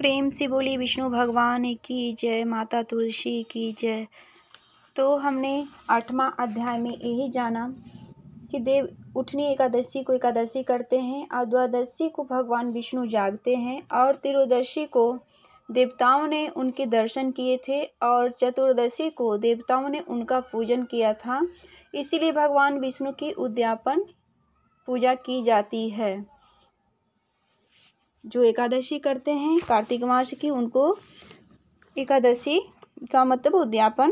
प्रेम से बोली विष्णु भगवान की जय, माता तुलसी की जय। तो हमने 8वां अध्याय में यही जाना कि देव उठनी एकादशी को एकादशी करते हैं और द्वादशी को भगवान विष्णु जागते हैं और त्रयोदशी को देवताओं ने उनके दर्शन किए थे और चतुर्दशी को देवताओं ने उनका पूजन किया था। इसीलिए भगवान विष्णु की उद्यापन पूजा की जाती है। जो एकादशी करते हैं कार्तिक मास की, उनको एकादशी का मतलब उद्यापन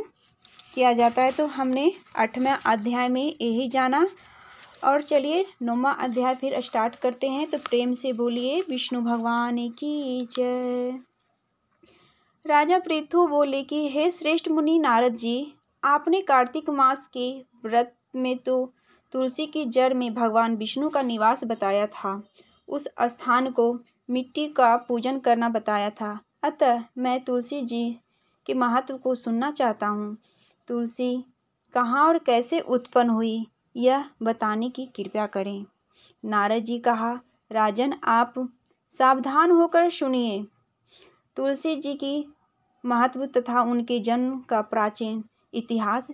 किया जाता है। तो हमने 8वें अध्याय में यही जाना और चलिए 9वां अध्याय फिर स्टार्ट करते हैं। तो प्रेम से बोलिए विष्णु भगवान की जय। राजा पृथु बोले कि हे श्रेष्ठ मुनि नारद जी, आपने कार्तिक मास के व्रत में तो तुलसी की जड़ में भगवान विष्णु का निवास बताया था, उस स्थान को मिट्टी का पूजन करना बताया था। अतः मैं तुलसी जी के महत्व को सुनना चाहता हूँ। तुलसी कहाँ और कैसे उत्पन्न हुई, यह बताने की कृपा करें। नारद जी कहा, राजन आप सावधान होकर सुनिए। तुलसी जी की महत्व तथा उनके जन्म का प्राचीन इतिहास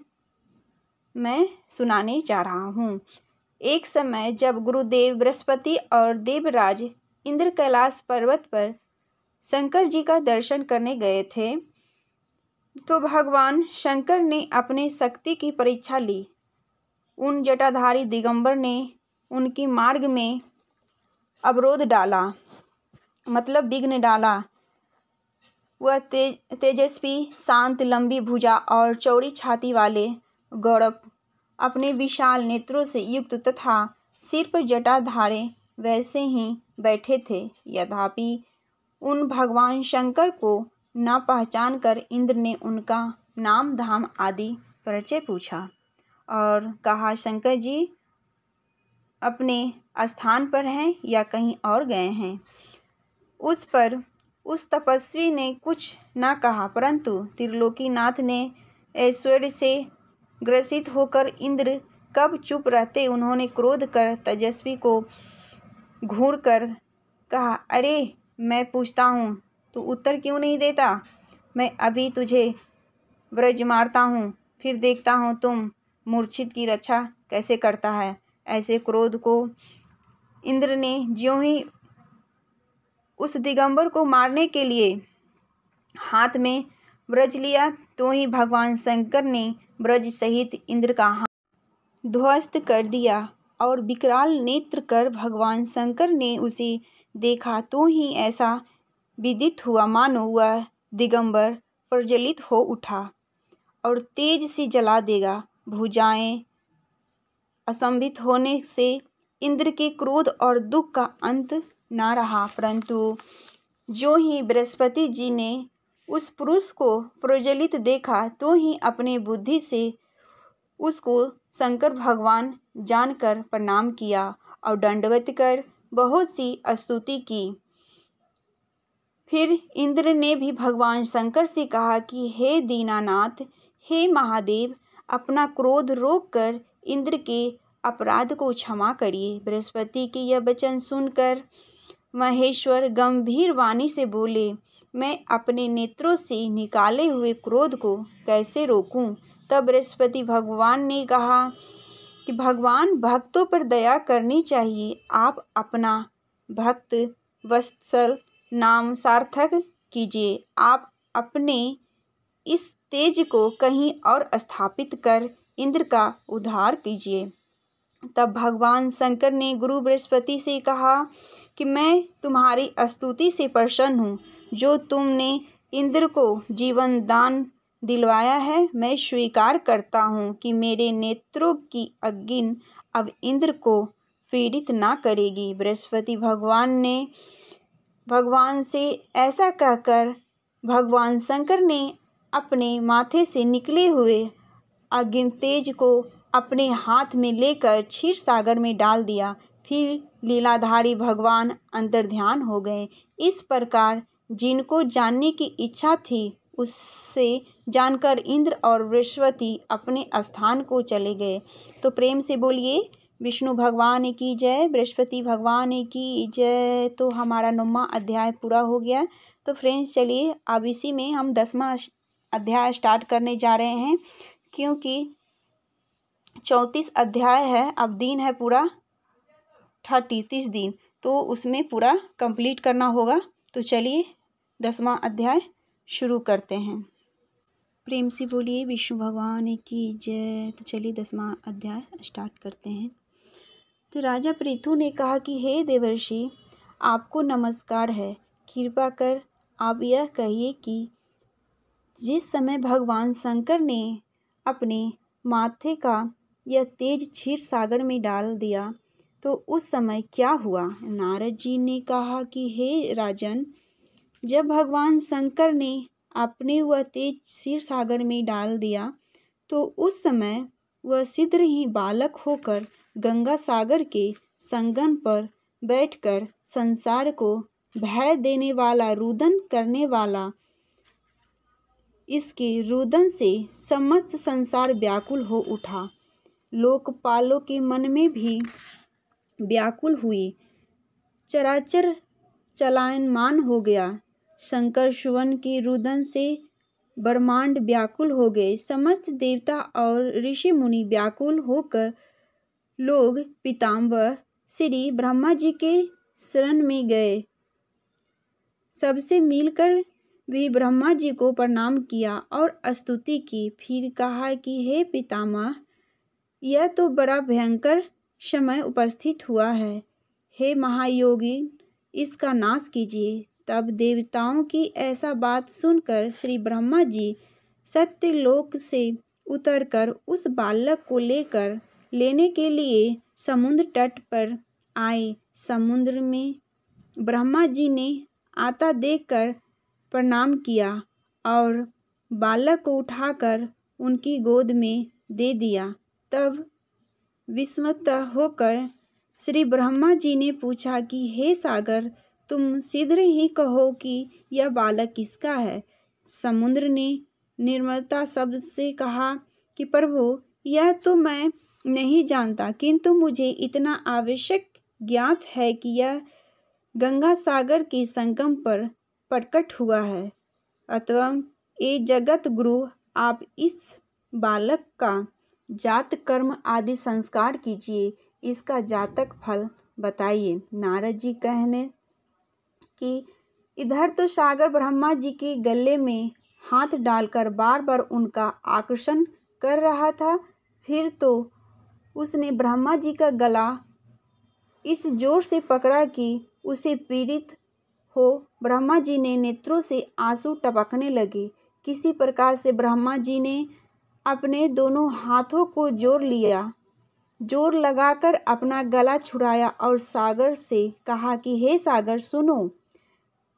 मैं सुनाने जा रहा हूँ। एक समय जब गुरुदेव बृहस्पति और देवराज इंद्र कैलाश पर्वत पर शंकर जी का दर्शन करने गए थे, तो भगवान शंकर ने अपने शक्ति की परीक्षा ली। उन जटाधारी दिगंबर ने उनके मार्ग में अवरोध डाला, मतलब विघ्न डाला। वह तेजस्वी, शांत, लंबी भुजा और चौड़ी छाती वाले गौरव अपने विशाल नेत्रों से युक्त तथा सिर पर जटाधारे वैसे ही बैठे थे। यद्यपि उन भगवान शंकर को न पहचान कर इंद्र ने उनका नाम धाम आदि परिचय पूछा और कहा, शंकर जी अपने स्थान पर हैं या कहीं और गए हैं। उस पर उस तपस्वी ने कुछ न कहा, परंतु त्रिलोकीनाथ ने ऐश्वर्य से ग्रसित होकर इंद्र कब चुप रहते, उन्होंने क्रोध कर तेजस्वी को घूर कर कहा, अरे मैं पूछता हूँ, तू उत्तर क्यों नहीं देता? मैं अभी तुझे व्रज मारता हूँ, फिर देखता हूँ तुम मूर्छित की रक्षा कैसे करता है। ऐसे क्रोध को इंद्र ने ज्यों ही उस दिगंबर को मारने के लिए हाथ में व्रज लिया, तो ही भगवान शंकर ने व्रज सहित इंद्र का हाथ ध्वस्त कर दिया और विकराल नेत्र कर भगवान शंकर ने उसे देखा, तो ही ऐसा विदित हुआ मानो वह दिगंबर प्रज्वलित हो उठा और तेज से जला देगा। भुजाएं असंभित होने से इंद्र के क्रोध और दुख का अंत न रहा, परंतु जो ही बृहस्पति जी ने उस पुरुष को प्रज्वलित देखा, तो ही अपने बुद्धि से उसको शंकर भगवान जानकर प्रणाम किया और दंडवत कर बहुत सी स्तुति की। फिर इंद्र ने भी भगवान शंकर से कहा कि हे दीनानाथ, हे महादेव, अपना क्रोध रोक कर इंद्र के अपराध को क्षमा करिए। बृहस्पति के यह वचन सुनकर महेश्वर गंभीर वाणी से बोले, मैं अपने नेत्रों से निकाले हुए क्रोध को कैसे रोकूं? तब बृहस्पति भगवान ने कहा कि भगवान, भक्तों पर दया करनी चाहिए। आप अपना भक्त वत्सल नाम सार्थक कीजिए। आप अपने इस तेज को कहीं और स्थापित कर इंद्र का उद्धार कीजिए। तब भगवान शंकर ने गुरु बृहस्पति से कहा कि मैं तुम्हारी स्तुति से प्रसन्न हूँ। जो तुमने इंद्र को जीवन दान दिलवाया है, मैं स्वीकार करता हूँ कि मेरे नेत्रों की अग्नि अब इंद्र को पीड़ित ना करेगी। बृहस्पति भगवान से ऐसा कहकर भगवान शंकर ने अपने माथे से निकले हुए अग्नि तेज को अपने हाथ में लेकर क्षीर सागर में डाल दिया। फिर लीलाधारी भगवान अंतर्ध्यान हो गए। इस प्रकार जिनको जानने की इच्छा थी, उससे जानकर इंद्र और बृहस्पति अपने स्थान को चले गए। तो प्रेम से बोलिए विष्णु भगवान की जय, बृहस्पति भगवान की जय। तो हमारा 9वां अध्याय पूरा हो गया। तो फ्रेंड्स चलिए अब इसी में हम 10वां अध्याय स्टार्ट करने जा रहे हैं, क्योंकि 34 अध्याय है। अब दिन है पूरा 30 दिन, तो उसमें पूरा कंप्लीट करना होगा। तो चलिए 10वां अध्याय शुरू करते हैं। प्रेम से बोलिए विष्णु भगवान की जय। तो चलिए 10वां अध्याय स्टार्ट करते हैं। तो राजा पृथु ने कहा कि हे देवर्षि, आपको नमस्कार है। कृपा कर आप यह कहिए कि जिस समय भगवान शंकर ने अपने माथे का यह तेज क्षीर सागर में डाल दिया तो उस समय क्या हुआ। नारद जी ने कहा कि हे राजन, जब भगवान शंकर ने अपने वह तेज क्षीर सागर में डाल दिया तो उस समय वह शीघ्र ही बालक होकर गंगा सागर के संगम पर बैठकर संसार को भय देने वाला रुदन करने वाला, इसके रुदन से समस्त संसार व्याकुल हो उठा। लोकपालों के मन में भी व्याकुल हुई, चराचर चलायमान हो गया। शंकर सुवन के रुदन से ब्रह्मांड व्याकुल हो गए। समस्त देवता और ऋषि मुनि व्याकुल होकर लोग पितामह श्री ब्रह्मा जी के शरण में गए। सबसे मिलकर भी ब्रह्मा जी को प्रणाम किया और स्तुति की। फिर कहा कि हे पितामह, यह तो बड़ा भयंकर समय उपस्थित हुआ है। हे महायोगी, इसका नाश कीजिए। तब देवताओं की ऐसा बात सुनकर श्री ब्रह्मा जी सत्यलोक से उतरकर उस बालक को लेने के लिए समुद्र तट पर आए। समुद्र में ब्रह्मा जी ने आता देखकर प्रणाम किया और बालक को उठाकर उनकी गोद में दे दिया। तब विस्मित होकर श्री ब्रह्मा जी ने पूछा कि हे सागर, तुम शीघ्र ही कहो कि यह बालक किसका है। समुद्र ने निर्मलता शब्द से कहा कि प्रभु, यह तो मैं नहीं जानता, किंतु मुझे इतना आवश्यक ज्ञात है कि यह गंगा सागर के संगम पर प्रकट हुआ है। अतः ये जगत गुरु, आप इस बालक का जात कर्म आदि संस्कार कीजिए, इसका जातक फल बताइए। नारद जी कहने कि इधर तो सागर ब्रह्मा जी के गले में हाथ डालकर बार बार उनका आकर्षण कर रहा था। फिर तो उसने ब्रह्मा जी का गला इस जोर से पकड़ा कि उसे पीड़ित हो ब्रह्मा जी ने नेत्रों से आंसू टपकने लगे। किसी प्रकार से ब्रह्मा जी ने अपने दोनों हाथों को जोर लगाकर अपना गला छुड़ाया और सागर से कहा कि हे सागर, सुनो,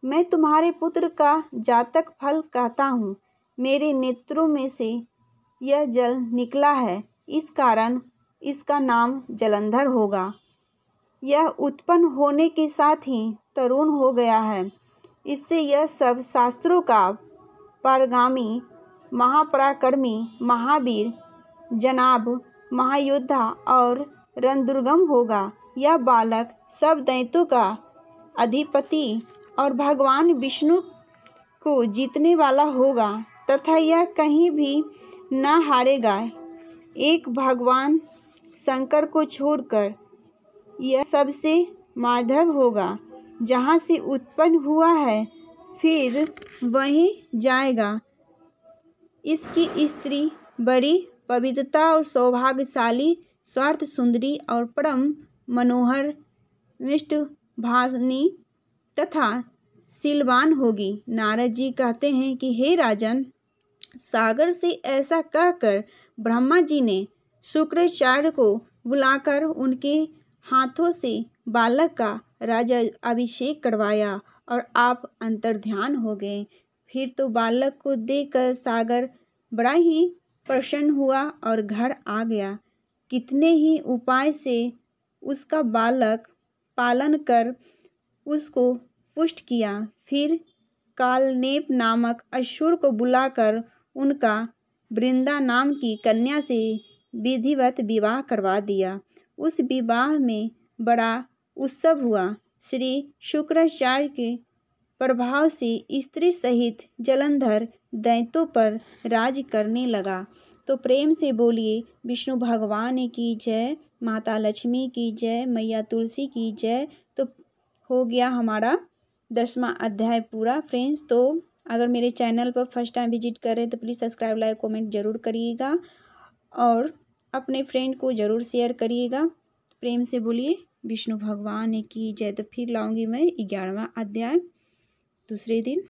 मैं तुम्हारे पुत्र का जातक फल कहता हूँ। मेरे नेत्रों में से यह जल निकला है, इस कारण इसका नाम जलंधर होगा। यह उत्पन्न होने के साथ ही तरुण हो गया है। इससे यह सब शास्त्रों का पारगामी, महापराक्रमी, महावीर, जनाब, महायोद्धा और रणदुर्गम होगा। यह बालक सब दैत्यों का अधिपति और भगवान विष्णु को जीतने वाला होगा तथा यह कहीं भी न हारेगा। एक भगवान शंकर को छोड़कर यह सबसे माधव होगा। जहाँ से उत्पन्न हुआ है फिर वहीं जाएगा। इसकी स्त्री बड़ी पवित्रता और सौभाग्यशाली, स्वार्थ सुंदरी और परम मनोहर, मिष्टभाषिणी तथा शीलवान होगी। नारद जी कहते हैं कि हे राजन, सागर से ऐसा कहकर ब्रह्मा जी ने शुक्राचार्य को बुलाकर उनके हाथों से बालक का राजा अभिषेक करवाया और आप अंतर्ध्यान हो गए। फिर तो बालक को देखकर सागर बड़ा ही प्रसन्न हुआ और घर आ गया। कितने ही उपाय से उसका बालक पालन कर उसको पुष्ट किया। फिर कालनेप नामक असुर को बुलाकर उनका वृंदा नाम की कन्या से विधिवत विवाह करवा दिया। उस विवाह में बड़ा उत्सव हुआ। श्री शुक्राचार्य के प्रभाव से स्त्री सहित जलंधर दैत्यों पर राज करने लगा। तो प्रेम से बोलिए विष्णु भगवान की जय, माता लक्ष्मी की जय, मैया तुलसी की जय। तो हो गया हमारा 10वां अध्याय पूरा फ्रेंड्स। तो अगर मेरे चैनल पर फर्स्ट टाइम विजिट करें तो प्लीज़ सब्सक्राइब, लाइक, कमेंट ज़रूर करिएगा और अपने फ्रेंड को ज़रूर शेयर करिएगा। प्रेम से बोलिए विष्णु भगवान की जय। तो फिर लाऊंगी मैं 11वां अध्याय दूसरे दिन।